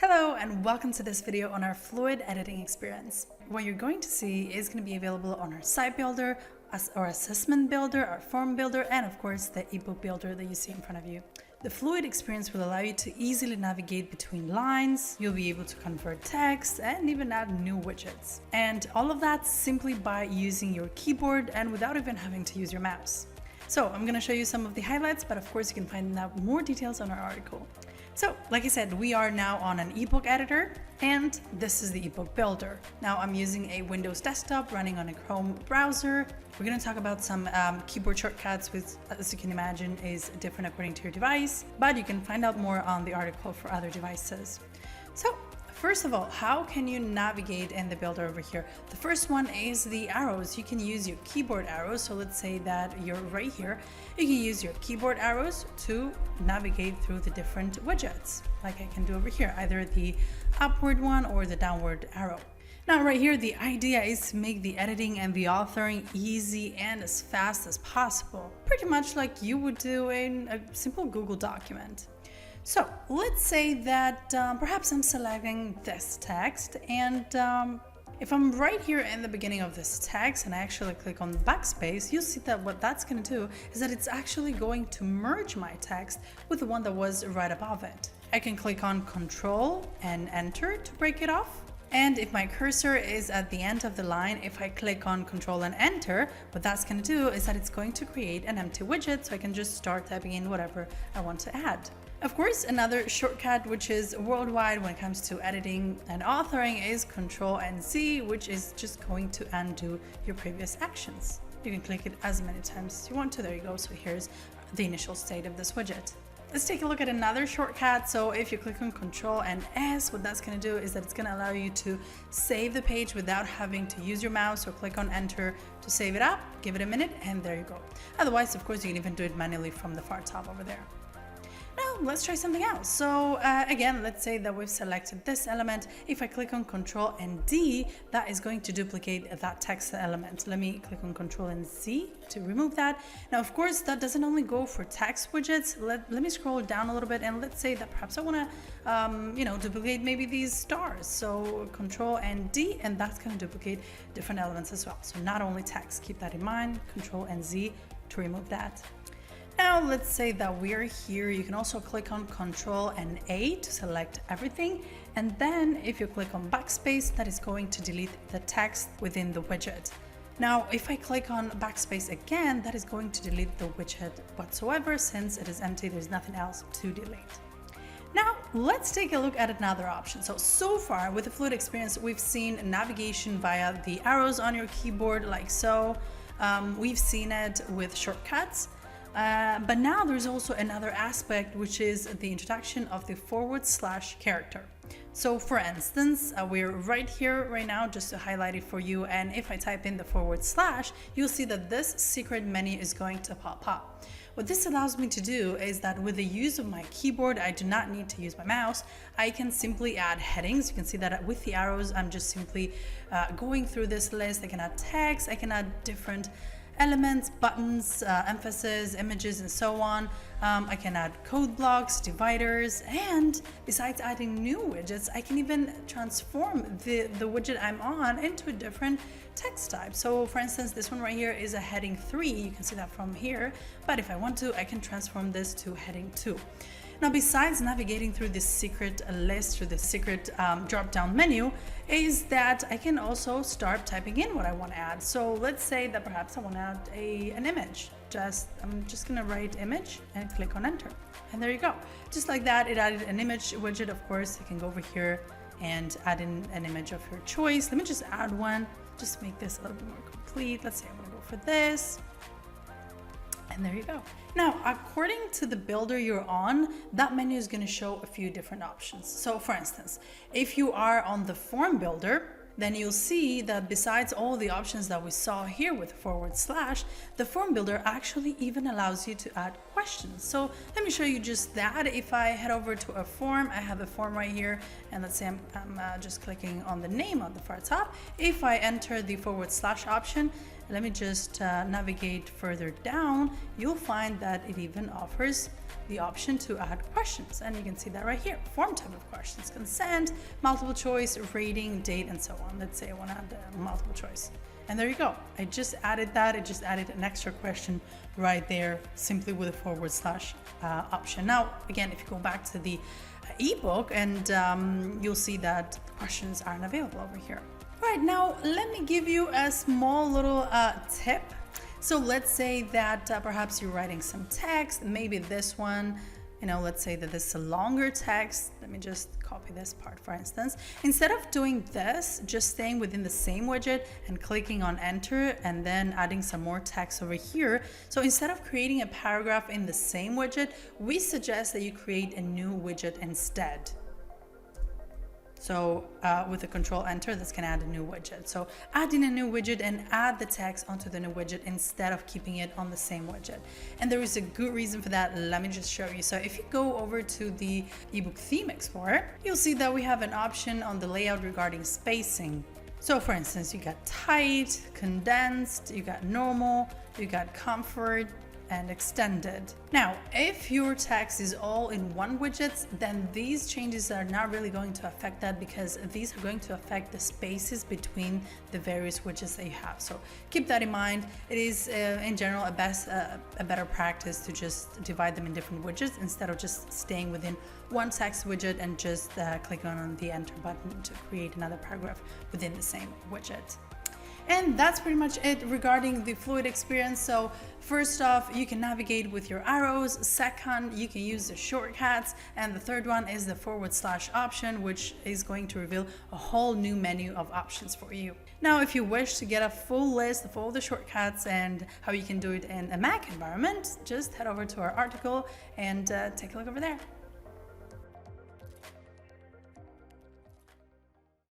Hello and welcome to this video on our fluid editing experience. What you're going to see is going to be available on our site builder, our assessment builder, our form builder, and of course the ebook builder that you see in front of you. The fluid experience will allow you to easily navigate between lines. You'll be able to convert text and even add new widgets. And all of that simply by using your keyboard and without even having to use your mouse. So I'm going to show you some of the highlights, but of course you can find out more details on our article. So, like I said, we are now on an ebook editor, and this is the ebook builder. Now I'm using a Windows desktop running on a Chrome browser. We're going to talk about some keyboard shortcuts, which, as you can imagine, is different according to your device, but you can find out more on the article for other devices. So, first of all, how can you navigate in the builder over here? The first one is the arrows. You can use your keyboard arrows. So let's say that you're right here. You can use your keyboard arrows to navigate through the different widgets, like I can do over here, either the upward one or the downward arrow. Now right here, the idea is to make the editing and the authoring easy and as fast as possible, pretty much like you would do in a simple Google document. So let's say that perhaps I'm selecting this text, and if I'm right here in the beginning of this text and I actually click on the backspace, you'll see that what that's going to do is that it's actually going to merge my text with the one that was right above it. I can click on Control and Enter to break it off. And if my cursor is at the end of the line, if I click on Control and Enter, what that's going to do is that it's going to create an empty widget, so I can just start typing in whatever I want to add. Of course, another shortcut which is worldwide when it comes to editing and authoring is Control and Z, which is just going to undo your previous actions. You can click it as many times as you want to. There you go. So here's the initial state of this widget. Let's take a look at another shortcut. So if you click on Control and S, what that's going to do is that it's going to allow you to save the page without having to use your mouse, or click on Enter to save it up, give it a minute, and there you go. Otherwise, of course, you can even do it manually from the far top over there. Now let's try something else. So again, let's say that we've selected this element. If I click on Control and D, that is going to duplicate that text element. Let me click on Control and Z to remove that. Now, of course, that doesn't only go for text widgets. Let me scroll down a little bit, and let's say that perhaps I want to, duplicate maybe these stars. So Control and D, and that's going to duplicate different elements as well. So not only text, keep that in mind. Control and Z to remove that. Now let's say that we're here. You can also click on Control and A to select everything, and then if you click on backspace, that is going to delete the text within the widget. Now if I click on backspace again, that is going to delete the widget whatsoever. Since it is empty, there's nothing else to delete. Now let's take a look at another option. So far with the fluid experience, we've seen navigation via the arrows on your keyboard like so. We've seen it with shortcuts. But now there's also another aspect, which is the introduction of the / character. So for instance, we're right here right now just to highlight it for you, and if I type in the / you'll see that this secret menu is going to pop up. What this allows me to do is that with the use of my keyboard, I do not need to use my mouse. I can simply add headings. You can see that with the arrows, I'm just simply going through this list. I can add text, I can add different elements, buttons, emphasis, images, and so on. I can add code blocks, dividers, and besides adding new widgets, I can even transform the widget I'm on into a different text type. So for instance, this one right here is a heading 3. You can see that from here, but if I want to, I can transform this to heading 2. Now, besides navigating through this secret list, through the secret drop-down menu, is that I can also start typing in what I want to add. So let's say that perhaps I want to add an image. I'm just going to write image and click on Enter. And there you go. Just like that, it added an image widget. Of course, you can go over here and add in an image of your choice. Let me just add one, just to make this a little bit more complete. Let's say I want to go for this. And there you go. Now, according to the builder you're on, that menu is going to show a few different options. So for instance, if you are on the form builder, then you'll see that besides all the options that we saw here with / the form builder actually even allows you to add questions. So let me show you just that. If I head over to a form, I have a form right here, and let's say I'm just clicking on the name on the far top. If I enter the / option, let me just navigate further down, you'll find that it even offers the option to add questions. And you can see that right here, form type of questions, consent, multiple choice, rating, date, and so on. Let's say I want to add the multiple choice. And there you go. I just added that. I just added an extra question right there simply with a / option. Now, again, if you go back to the ebook and you'll see that the questions aren't available over here. All right, now let me give you a small little tip. So let's say that perhaps you're writing some text, maybe this one, let's say that this is a longer text. Let me just copy this part, for instance. Instead of doing this, just staying within the same widget and clicking on enter and then adding some more text over here. So instead of creating a paragraph in the same widget, we suggest that you create a new widget instead. So with the control enter, that's going to add a new widget. So add in a new widget and add the text onto the new widget instead of keeping it on the same widget. And there is a good reason for that. Let me just show you. So if you go over to the ebook theme explorer, you'll see that we have an option on the layout regarding spacing. So for instance, you got tight, condensed, you got normal, you got comfort, and extended. Now, if your text is all in one widget, then these changes are not really going to affect that because these are going to affect the spaces between the various widgets that you have. So keep that in mind. It is in general a better practice to just divide them in different widgets instead of just staying within one text widget and just click on the enter button to create another paragraph within the same widget. And that's pretty much it regarding the fluid experience. So first off, you can navigate with your arrows. Second, you can use the shortcuts. And the third one is the / option, which is going to reveal a whole new menu of options for you. Now, if you wish to get a full list of all the shortcuts and how you can do it in a Mac environment, just head over to our article and take a look over there.